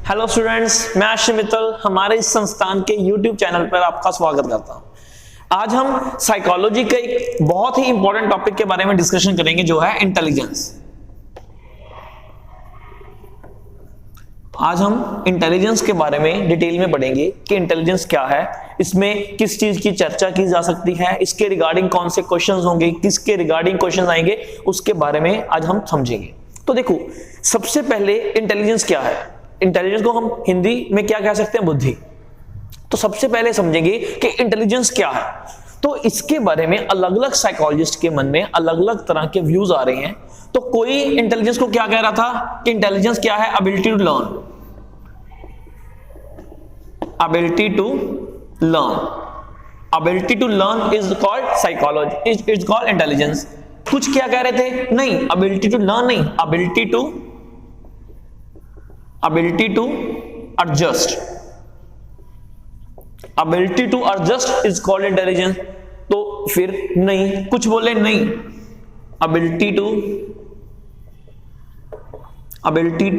Hello students, मैं आशीष मित्तल हमारे इस संस्थान के यूट्यूब चैनल पर आपका स्वागत करता हूं। आज हम साइकोलॉजी के एक बहुत ही इंपॉर्टेंट टॉपिक के बारे में डिस्कशन करेंगे जो है इंटेलिजेंस। आज हम इंटेलिजेंस के बारे में डिटेल में पढ़ेंगे कि इंटेलिजेंस क्या है, इसमें किस चीज की चर्चा की जा सकती है, इसके रिगार्डिंग कौन से क्वेश्चंस होंगे, किसके रिगार्डिंग क्वेश्चंस आएंगे, उसके बारे में आज हम समझेंगे। तो देखो, सबसे पहले इंटेलिजेंस क्या है। इंटेलिजेंस को हम हिंदी में क्या कह सकते हैं? बुद्धि। तो सबसे पहले समझेंगे कि इंटेलिजेंस क्या है। तो इसके बारे में अलग अलग साइकोलॉजिस्ट के मन में अलग अलग तरह के व्यूज आ रहे हैं। तो कोई इंटेलिजेंस को क्या कह रहा था कि इंटेलिजेंस क्या है? Ability to learn. Ability to learn, ability to learn is called psychology, is called intelligence. कुछ क्या कह रहे थे? नहीं, एबिलिटी टू लर्न नहीं, ability to adjust, ability to adjust is called intelligence। तो फिर नहीं, कुछ बोले नहीं, ability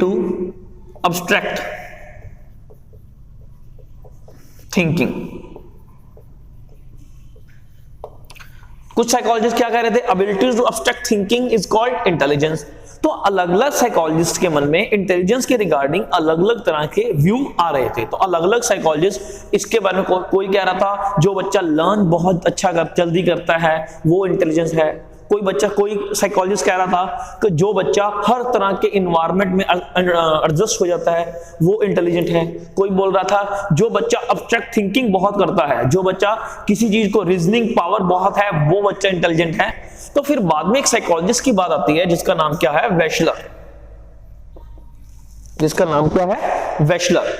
to abstract thinking। कुछ साइकोलॉजिस्ट क्या कह रहे थे? ability to abstract thinking is called intelligence। तो अलग अलग साइकोलॉजिस्ट के मन में इंटेलिजेंस के रिगार्डिंग अलग अलग तरह के व्यू आ रहे थे। तो अलग अलग साइकोलॉजिस्ट इसके बारे में कोई कह रहा था जो बच्चा लर्न बहुत अच्छा जल्दी करता है वो इंटेलिजेंस है। कोई साइकोलॉजिस्ट कह रहा था कि जो बच्चा हर तरह के इन्वायरमेंट में एडजस्ट हो जाता है वो इंटेलिजेंट है। कोई बोल रहा था जो बच्चा अब्स्ट्रैक्ट थिंकिंग बहुत करता है, जो बच्चा किसी चीज को रीजनिंग पावर बहुत है, वो बच्चा इंटेलिजेंट है। तो फिर बाद में एक साइकोलॉजिस्ट की बात आती है जिसका नाम क्या है? वेशलर। जिसका नाम क्या है? वेशलर।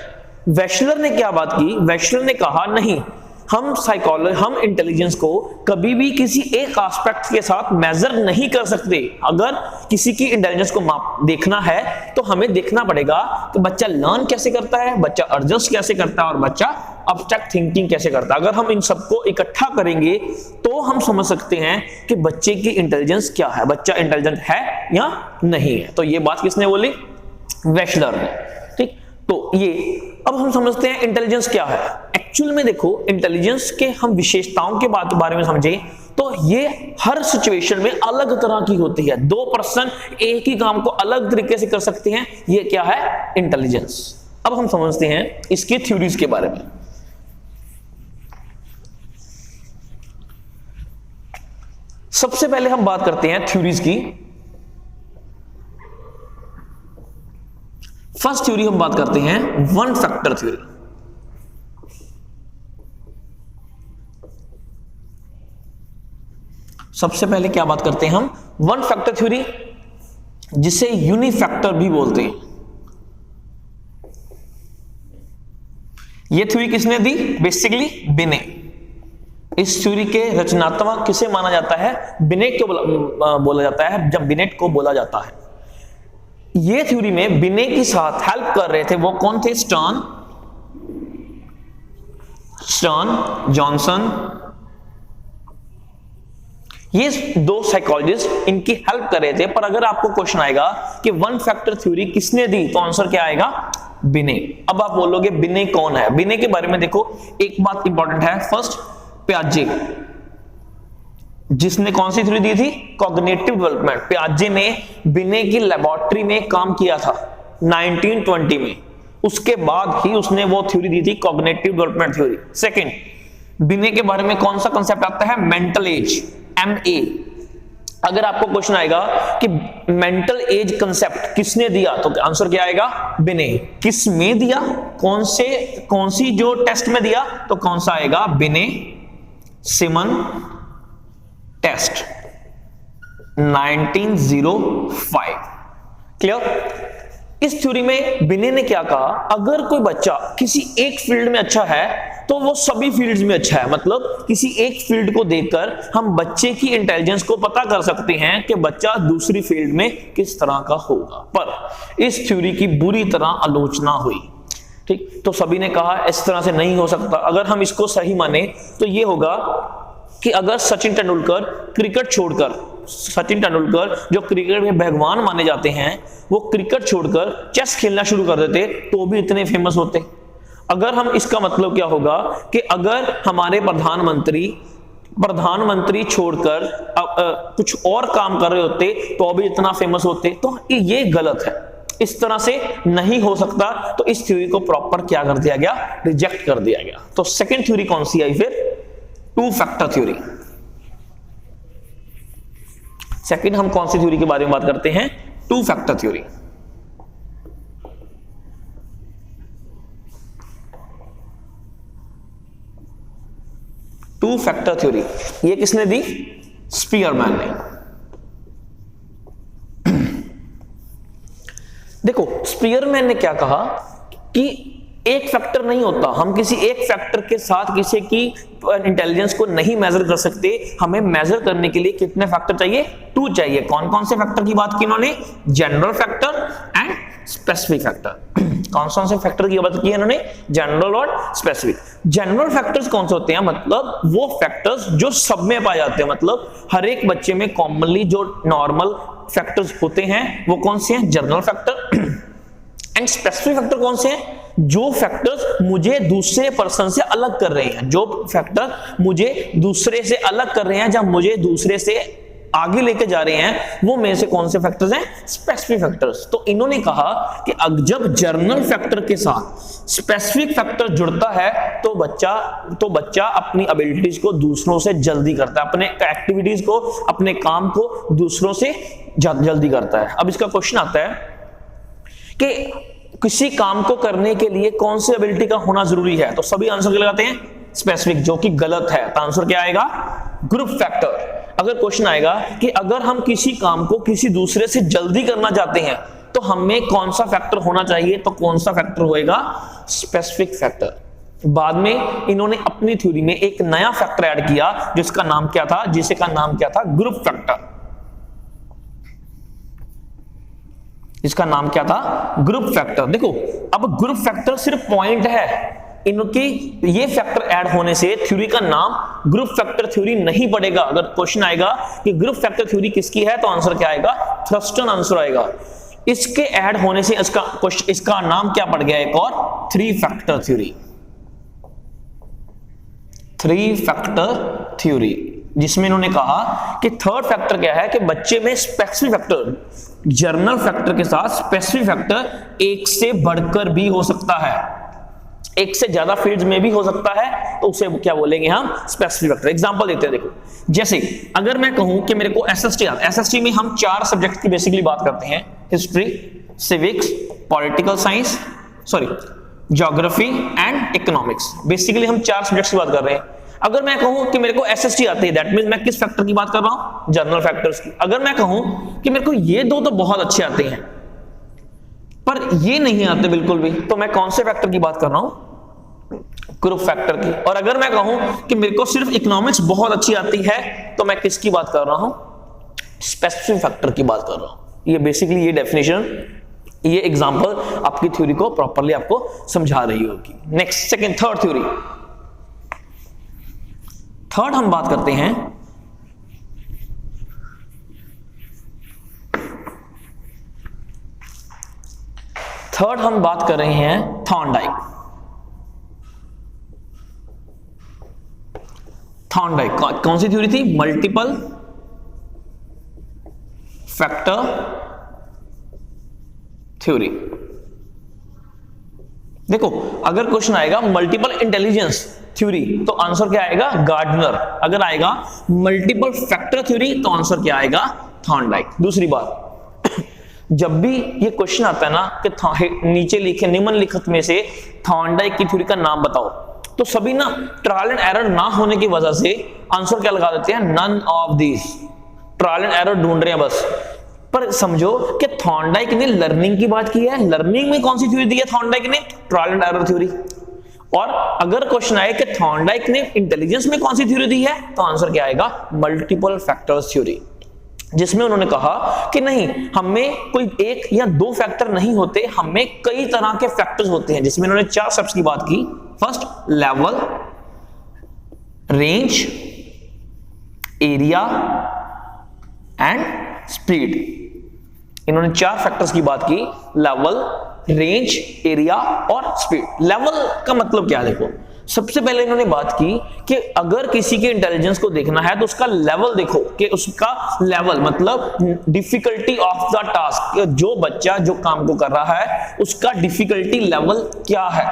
वेशलर ने क्या बात की? वेशलर ने कहा नहीं, हम इंटेलिजेंस को कभी भी किसी एक एस्पेक्ट के साथ मेजर नहीं कर सकते। अगर किसी की इंटेलिजेंस को देखना है तो हमें देखना पड़ेगा कि बच्चा लर्न कैसे करता है, बच्चा एडजस्ट कैसे करता है और बच्चा अब्स्ट्रैक्ट थिंकिंग कैसे करता है। अगर हम इन सबको इकट्ठा करेंगे तो हम समझ सकते हैं कि बच्चे की इंटेलिजेंस क्या है, बच्चा इंटेलिजेंट है या नहीं है। तो ये बात किसने बोली? वेशलर ने। ठीक, तो ये अब हम समझते हैं इंटेलिजेंस क्या है। एक्चुअल में देखो, इंटेलिजेंस के हम विशेषताओं के बारे में समझें तो ये हर सिचुएशन में अलग तरह की होती है। दो पर्सन एक ही काम को अलग तरीके से कर सकते हैं, ये क्या है? इंटेलिजेंस। अब हम समझते हैं इसकी थ्योरीज के बारे में। सबसे पहले हम बात करते हैं थ्योरीज की। फर्स्ट थ्योरी हम बात करते हैं वन फैक्टर थ्योरी। सबसे पहले क्या बात करते हैं हम? वन फैक्टर थ्योरी, जिसे यूनिफैक्टर भी बोलते हैं। यह थ्योरी किसने दी? बेसिकली बिने। इस थ्योरी के रचनात्मक किसे माना जाता है? बिनेट को बोला जाता है। जब बिनेट को बोला जाता है, ये थ्योरी में बिने के साथ हेल्प कर रहे थे वो कौन थे? Stern, Johnson. ये दो साइकोलॉजिस्ट इनकी हेल्प कर रहे थे। पर अगर आपको क्वेश्चन आएगा कि वन फैक्टर थ्योरी किसने दी, तो आंसर क्या आएगा? बिने। अब आप बोलोगे बिने कौन है? बिने के बारे में देखो, एक बात इंपॉर्टेंट है। फर्स्ट, पियाजे, जिसने कौन सी थ्योरी दी थी? Cognitive development. पियाजे ने बिने की लेबोरेटरी में काम किया था 1920 में। उसके बाद ही उसने वो थ्योरी दी थी, कॉग्निटिव डेवलपमेंट थ्योरी। सेकंड, बिने के बारे में कौन सा कंसेप्ट आता है? Mental as, MA। अगर आपको क्वेश्चन आएगा कि मेंटल एज कंसेप्ट किसने दिया, तो आंसर क्या आएगा? बिने। किस में दिया? कौन सी जो टेस्ट में दिया, तो कौन सा आएगा? बिने सिमन टेस्ट 1905। क्लियर? इस थ्योरी में बिने ने क्या कहा? अगर कोई बच्चा किसी एक फील्ड में अच्छा है तो वो सभी फील्ड्स में अच्छा है। मतलब किसी एक फील्ड को देखकर हम बच्चे की इंटेलिजेंस को पता कर सकते हैं कि बच्चा दूसरी फील्ड में किस तरह का होगा। पर इस थ्योरी की बुरी तरह आलोचना हुई। ठीक, तो सभी ने कहा इस तरह से नहीं हो सकता। अगर हम इसको सही माने तो ये होगा कि अगर सचिन तेंदुलकर क्रिकेट छोड़कर सचिन तेंदुलकर जो क्रिकेट में भगवान माने जाते हैं, वो क्रिकेट छोड़कर चेस खेलना शुरू कर देते तो भी इतने फेमस होते। अगर हम, इसका मतलब क्या होगा कि अगर हमारे प्रधानमंत्री छोड़कर कुछ और काम कर रहे होते तो भी इतना फेमस होते, तो ये गलत है, इस तरह से नहीं हो सकता। तो इस थ्योरी को प्रॉपर क्या कर दिया गया, रिजेक्ट कर दिया गया। तो सेकंड थ्योरी कौन सी आई फिर, टू फैक्टर थ्योरी। सेकंड हम कौन सी थ्योरी के बारे में बात करते हैं, two factor theory. Two factor theory ये किसने दी, स्पीयरमैन ने। देखो स्पीयरमैन ने क्या कहा कि एक फैक्टर नहीं होता, हम किसी एक फैक्टर के साथ किसी की इंटेलिजेंस को नहीं मेजर कर सकते, हमें मेजर करने के लिए कितने फैक्टर चाहिए, टू चाहिए। कौन कौन से फैक्टर की बात की इन्होंने, general factor and specific factor. कौन कौन से फैक्टर की बात की इन्होंने, जनरल और स्पेसिफिक। जनरल फैक्टर्स कौन से होते हैं, मतलब वो फैक्टर्स जो सब में पाए जाते हैं, मतलब हर एक बच्चे में कॉमनली जो नॉर्मल फैक्टर्स होते हैं वो कौन से हैं, general factor. And specific factor कौन से हैं, जो फैक्टर्स मुझे दूसरे पर्सन से अलग कर रहे हैं, जो फैक्टर मुझे दूसरे से अलग कर रहे हैं, जब मुझे दूसरे से आगे लेके जा रहे हैं, वो में से कौन से फैक्टर्स हैं, स्पेसिफिक फैक्टर्स। तो इन्होंने कहा कि जब जनरल फैक्टर के साथ स्पेसिफिक फैक्टर जुड़ता है तो बच्चा अपनी एबिलिटीज को दूसरों से जल्दी करता है, अपने एक्टिविटीज को, अपने काम को दूसरों से जल्दी करता है। अब इसका क्वेश्चन आता है कि किसी काम को करने के लिए कौन सी एबिलिटी का होना जरूरी है, तो सभी आंसर लगाते हैं स्पेसिफिक, जो कि गलत है। तो आंसर क्या आएगा, ग्रुप फैक्टर। अगर क्वेश्चन आएगा कि अगर हम किसी काम को किसी दूसरे से जल्दी करना चाहते हैं तो हमें कौन सा फैक्टर होना चाहिए, तो कौन सा फैक्टर होएगा, स्पेसिफिक फैक्टर। बाद में इन्होंने अपनी थ्योरी में एक नया फैक्टर ऐड किया जिसका नाम क्या था, ग्रुप फैक्टर। इसका नाम क्या था, ग्रुप फैक्टर। देखो अब ग्रुप फैक्टर सिर्फ पॉइंट है, इनके ये फैक्टर ऐड होने से थ्योरी का नाम ग्रुप फैक्टर थ्योरी नहीं पड़ेगा। अगर क्वेश्चन आएगा कि ग्रुप फैक्टर थ्योरी किसकी है, तो आंसर क्या आएगा, थ्रस्टन आंसर आएगा। इसके ऐड होने से इसका नाम क्या पड़ गया, एक और, three factor theory. Three factor theory, जिसमें इन्होंने कहा कि थर्ड फैक्टर क्या है कि बच्चे में स्पेसिफिक फैक्टर, जनरल फैक्टर के साथ स्पेसिफिक फैक्टर एक से बढ़कर भी हो सकता है, एक से ज्यादा फील्ड्स में भी हो सकता है, तो उसे क्या बोलेंगे हम, स्पेसिफिक फैक्टर। एग्जांपल देते हैं, देखो जैसे अगर मैं कहूं कि मेरे को एसएसटी आता है, एसएसटी में हम 4 सब्जेक्ट की बेसिकली बात करते हैं, history, civics, political science, geography and economics. Basically हम 4 सब्जेक्ट्स की बात कर रहे हैं। अगर मैं कहूं कि मेरे को एसएसटी आती है, दैट मींस मैं किस फैक्टर की बात कर रहा हूं, जनरल फैक्टर्स की। अगर मैं कहूं कि मेरे को ये दो तो बहुत अच्छे आते हैं पर ये नहीं आते बिल्कुल भी, तो मैं कौन से फैक्टर की बात कर रहा हूं, ग्रुप फैक्टर की। और अगर मैं कहूं कि मेरे को सिर्फ इकोनॉमिक्स बहुत अच्छी आती है, तो मैं किसकी बात कर रहा हूं, स्पेसिफिक फैक्टर की बात कर रहा हूं। ये बेसिकली ये डेफिनेशन, ये एग्जांपल आपकी थ्योरी को प्रॉपर्ली आपको समझा रही होगी। Next third theory. थर्ड हम बात करते हैं रहे हैं थॉर्नडाइक। थॉर्नडाइक कौन सी थ्योरी थी, मल्टीपल फैक्टर थ्योरी। देखो अगर क्वेश्चन आएगा मल्टीपल इंटेलिजेंस थ्योरी, तो आंसर क्या आएगा, गार्डनर। अगर आएगा मल्टीपल फैक्टर थ्योरी, तो आंसर क्या आएगा, थॉर्नडाइक। दूसरी बात, जब भी ये क्वेश्चन आता है ना कि नीचे लिखे निम्नलिखित में से थॉर्नडाइक की थ्योरी का नाम बताओ, तो सभी ना ट्रायल एंड एरर ना होने की वजह से आंसर क्या लगा देते हैं, none of this. Trial and error ढूंढ रहे हैं बस। पर समझो कि थॉर्नडाइक ने लर्निंग की बात की है, लर्निंग में कौन सी थ्योरी दी है थॉर्नडाइक ने, ट्रायल एंड एरर थ्योरी। और अगर क्वेश्चन आए कि थॉर्नडाइक ने इंटेलिजेंस में कौन सी थ्योरी दी है, तो आंसर क्या आएगा, मल्टीपल फैक्टर्स थ्योरी, जिसमें उन्होंने कहा कि नहीं, हमें कोई एक या दो फैक्टर नहीं होते, हमें कई तरह के फैक्टर्स होते हैं। जिसमें उन्होंने 4 स्टेप्स की बात की। First, level, range, area and speed. इन्होंने 4 फैक्टर्स की बात की, लेवल, रेंज, एरिया और स्पीड। लेवल का मतलब क्या है? देखो, सबसे पहले इन्होंने बात की कि अगर किसी के इंटेलिजेंस को देखना है तो उसका लेवल देखो, कि उसका लेवल मतलब डिफिकल्टी ऑफ द टास्क, जो बच्चा जो काम को कर रहा है उसका डिफिकल्टी लेवल क्या है।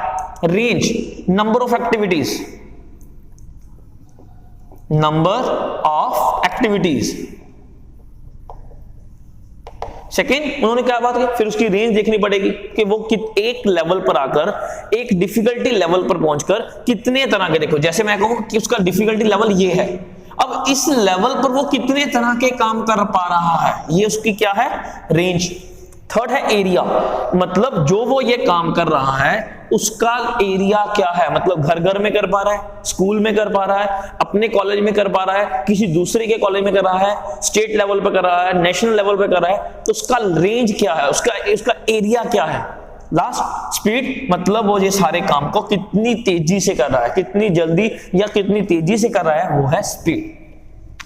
Range, number of activities, number of activities. Second, उन्होंने क्या बात की, फिर उसकी रेंज देखनी पड़ेगी कि वो एक लेवल पर आकर, एक डिफिकल्टी लेवल पर पहुंचकर कितने तरह के, देखो जैसे मैं कहूं कि उसका डिफिकल्टी लेवल ये है, अब इस लेवल पर वो कितने तरह के काम कर पा रहा है, ये उसकी क्या है, रेंज। थर्ड है एरिया, मतलब जो वो ये काम कर रहा है उसका एरिया क्या है, मतलब घर घर में कर पा रहा है, स्कूल में कर पा रहा है, अपने कॉलेज में कर पा रहा है, किसी दूसरे के कॉलेज में कर रहा है, स्टेट लेवल पे कर रहा है, नेशनल लेवल पे कर रहा है, तो उसका रेंज क्या है, उसका एरिया क्या है। लास्ट, स्पीड, मतलब वो ये सारे काम को कितनी तेजी से कर रहा है, कितनी जल्दी या कितनी तेजी से कर रहा है, वो है स्पीड।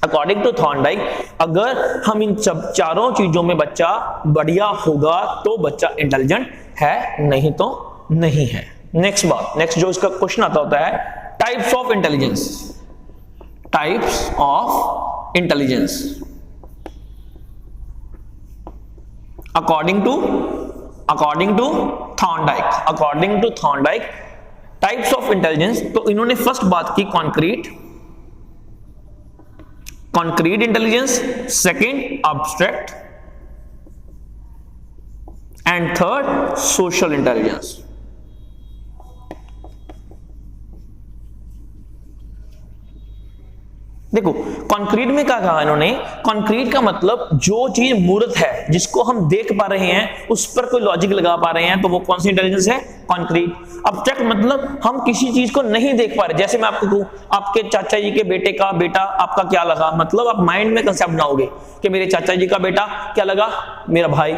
अकॉर्डिंग टू थॉर्नडाइक, अगर हम इन चारों चीजों में बच्चा बढ़िया होगा तो बच्चा इंटेलिजेंट है, नहीं तो नहीं है। नेक्स्ट बात, नेक्स्ट जो इसका क्वेश्चन आता होता है, types of intelligence. Types of intelligence according to Thorndike, types of intelligence. तो इन्होंने फर्स्ट बात की concrete intelligence, second abstract and third social intelligence. देखो, कंक्रीट में क्या कहा इन्होंने, कंक्रीट का मतलब जो चीज मूर्त है, जिसको हम देख पा रहे हैं, उस पर कोई लॉजिक लगा पा रहे हैं, तो वो कौन सी इंटेलिजेंस है, कंक्रीट। अब्स्ट्रैक्ट मतलब हम किसी चीज को नहीं देख पा रहे, जैसे मैं आपको कहूं आपके चाचा जी के बेटे का बेटा आपका क्या लगा, मतलब आप माइंड में कंसेप्ट बनाओगे कि मेरे चाचा जी का बेटा क्या लगा, मेरा भाई,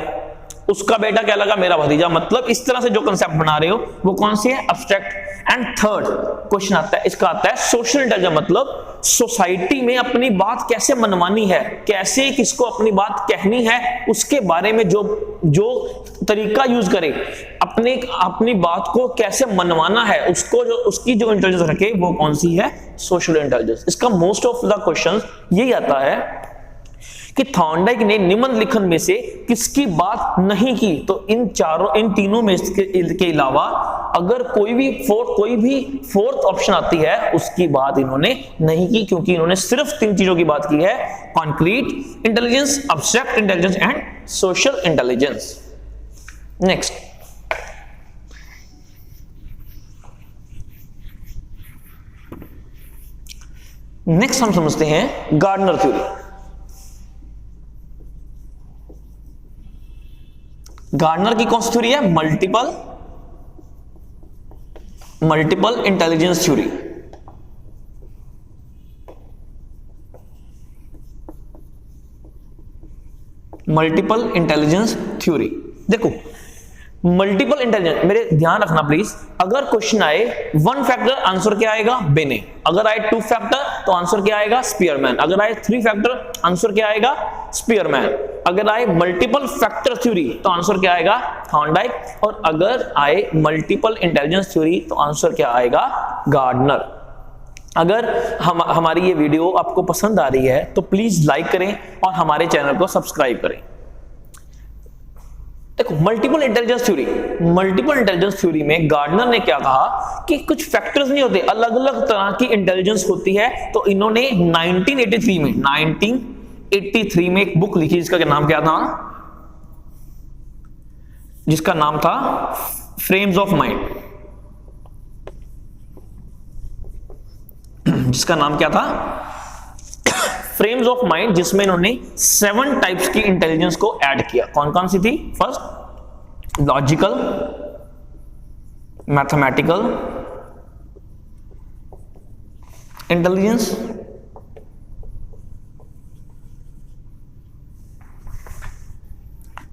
उसका बेटा क्या लगा, मेरा भतीजा, मतलब इस तरह से जो कंसेप्ट बना रहे हो वो कौन सी है, एब्स्ट्रैक्ट। एंड थर्ड क्वेश्चन आता है, इसका आता है सोशल इंटेलिजेंस, मतलब सोसाइटी में अपनी बात कैसे मनवानी है, कैसे किसको अपनी बात कहनी है, उसके बारे में जो तरीका यूज करे, अपनी बात को कैसे मनवाना है, उसकी जो इंटेलिजेंस रखे, वो कौन सी है, सोशल इंटेलिजेंस। इसका मोस्ट ऑफ द क्वेश्चन यही आता है कि थॉर्नडाइक ने निम्नलिखित में से किसकी बात नहीं की। तो इन तीनों में के अलावा अगर कोई भी फोर्थ ऑप्शन आती है, उसकी बात इन्होंने नहीं की, क्योंकि इन्होंने सिर्फ 3 चीजों की बात की है, concrete intelligence, abstract intelligence and social intelligence. Next हम समझते हैं गार्डनर थ्योरी। गार्डनर की कौन सी थ्योरी है, multiple intelligence theory. Multiple intelligence theory, देखो मल्टीपल इंटेलिजेंस, मेरे ध्यान रखना प्लीज, अगर क्वेश्चन आए 1 फैक्टर, आंसर क्या आएगा, बेने। अगर आए 2 फैक्टर तो आंसर क्या आएगा, स्पीयरमैन। अगर आए 3 फैक्टर आंसर क्या आएगा, स्पीयरमैन। अगर आए मल्टीपल फैक्टर थ्योरी तो आंसर क्या आएगा, थॉर्नडाइक। और अगर आए मल्टीपल इंटेलिजेंस थ्योरी तो आंसर क्या आएगा, गार्डनर। अगर हमारी ये वीडियो आपको पसंद आ रही है तो प्लीज लाइक करें और हमारे चैनल को सब्सक्राइब करें। देखो, मल्टीपल इंटेलिजेंस थ्योरी में गार्डनर ने क्या कहा कि कुछ फैक्टर्स नहीं होते, अलग अलग तरह की इंटेलिजेंस होती है। तो इन्होंने 1983 में एक बुक लिखी, जिसका नाम क्या था, जिसका नाम था फ्रेम्स ऑफ माइंड। जिसका नाम क्या था, फ्रेम्स ऑफ माइंड, जिसमें इन्होंने 7 टाइप्स की इंटेलिजेंस को ऐड किया। कौन कौन सी थी, first logical, mathematical intelligence,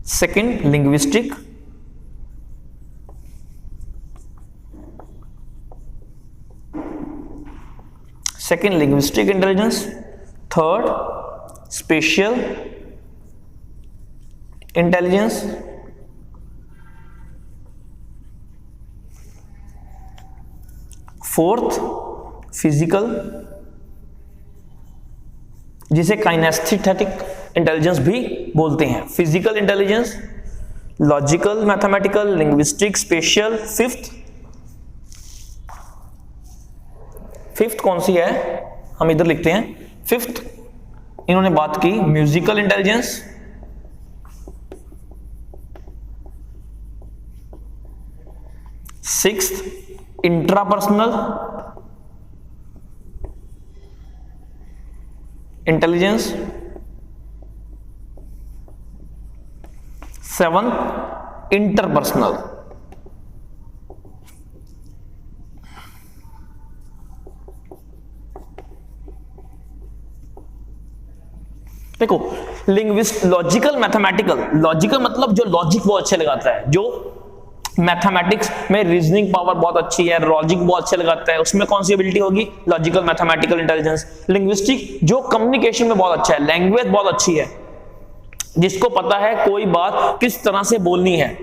second linguistic, intelligence, third spatial intelligence, fourth physical, जिसे काइनेस्थेटिक इंटेलिजेंस भी बोलते हैं। Physical intelligence, logical, mathematical, linguistic, spatial. Fifth कौन सी है, हम इधर लिखते हैं। फिफ्थ इन्होंने बात की musical intelligence, sixth intrapersonal intelligence, seventh interpersonal. देखो लिंग्विस्ट, लॉजिकल, मैथमेटिकल। लॉजिकल मतलब जो लॉजिक बहुत अच्छे लगाता है, जो मैथमेटिक्स में रीजनिंग पावर बहुत अच्छी है, लॉजिक बहुत अच्छे लगाता है, उसमें कौन सी एबिलिटी होगी, लॉजिकल मैथमेटिकल इंटेलिजेंस। लिंग्विस्टिक जो कम्युनिकेशन में बहुत अच्छा है, लैंग्वेज बहुत अच्छी है, जिसको पता है कोई बात किस तरह से बोलनी है,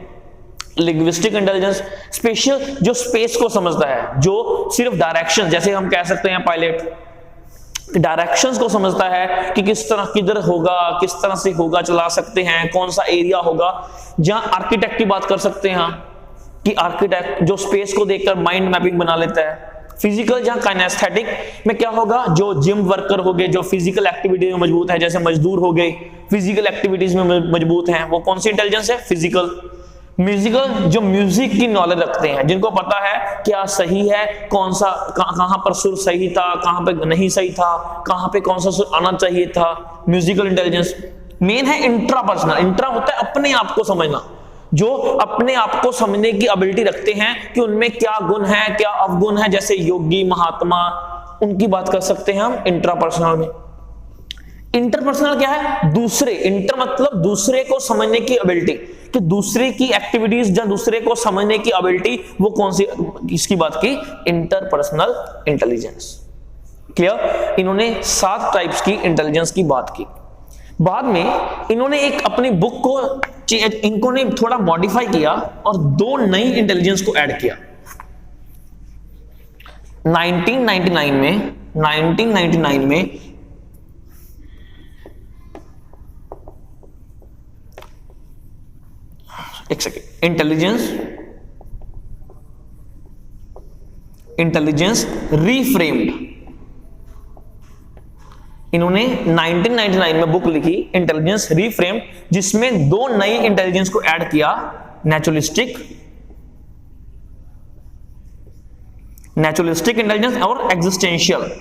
लिंग्विस्टिक इंटेलिजेंस। स्पेशल जो स्पेस को समझता है, जो सिर्फ डायरेक्शन, जैसे हम कह सकते हैं पायलट डायरेक्शंस को समझता है कि किस तरह किधर होगा, किस तरह से होगा, चला सकते हैं, कौन सा एरिया होगा। जहां आर्किटेक्ट की बात कर सकते हैं कि आर्किटेक्ट जो स्पेस को देखकर माइंड मैपिंग बना लेता है। फिजिकल जहां काइनेस्थेटिक में क्या होगा, जो जिम वर्कर हो गए, जो फिजिकल एक्टिविटी में मजबूत है, जैसे मजदूर हो गए, फिजिकल एक्टिविटीज में मजबूत हैं, वो कौन सी इंटेलिजेंस है, फिजिकल। म्यूजिकल जो म्यूजिक की नॉलेज रखते हैं, जिनको पता है क्या सही है, कौन सा कहां पर सुर सही था, कहां पे नहीं सही था, कहां पे कौन सा सुर आना चाहिए था, म्यूजिकल इंटेलिजेंस। मेन है इंट्रापर्सनल। इंट्रा होता है अपने आप को समझना, जो अपने आप को समझने की एबिलिटी रखते हैं कि उनमें क्या गुण है, क्या अवगुण है, जैसे योगी, महात्मा, उनकी बात कर सकते हैं हम इंट्रापर्सनल में। इंटरपर्सनल क्या है, दूसरे, इंटर मतलब दूसरे को समझने की एबिलिटी, कि दूसरे की एक्टिविटीज या दूसरे को समझने की एबिलिटी, वो कौन सी, इसकी बात की, इंटरपर्सनल इंटेलिजेंस। क्लियर। इन्होंने 7 टाइप्स की इंटेलिजेंस की बात की। बाद में इन्होंने एक अपनी बुक को इनको ने थोड़ा मॉडिफाई किया और 2 नई इंटेलिजेंस को ऐड किया। 1999 में एक सेकेंड, इंटेलिजेंस रीफ्रेम्ड। इन्होंने 1999 में बुक लिखी इंटेलिजेंस रीफ्रेम्ड, जिसमें 2 नई इंटेलिजेंस को ऐड किया, नेचुरलिस्टिक इंटेलिजेंस और एग्जिस्टेंशियल।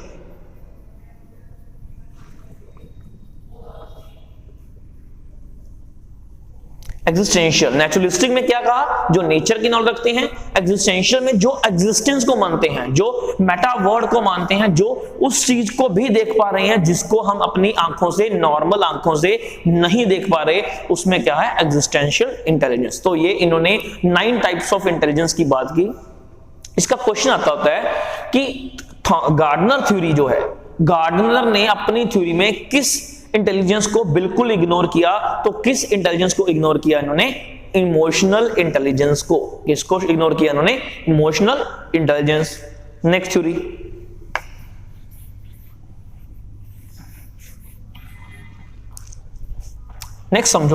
एग्जिस्टेंशियल, नेचुरलिस्टिक में क्या कहा, जो नेचर की नॉलेज रखते हैं। एग्जिस्टेंशियल में जो एग्जिस्टेंस को मानते हैं, जो मेटा वर्ड को मानते हैं, जो उस चीज को भी देख पा रहे हैं जिसको हम अपनी आंखों से, नॉर्मल आंखों से नहीं देख पा रहे, उसमें क्या है, एग्जिस्टेंशियल इंटेलिजेंस। तो ये इन्होंने 9 टाइप्स ऑफ इंटेलिजेंस की बात की। इसका क्वेश्चन आता होता है कि गार्डनर थ्योरी जो है, गार्डनर ने अपनी थ्योरी में किस इंटेलिजेंस को बिल्कुल इग्नोर किया, तो किस इंटेलिजेंस को इग्नोर किया इन्होंने, इमोशनल इंटेलिजेंस को। किसको इग्नोर किया इन्होंने, emotional intelligence. Next theory, next समझो।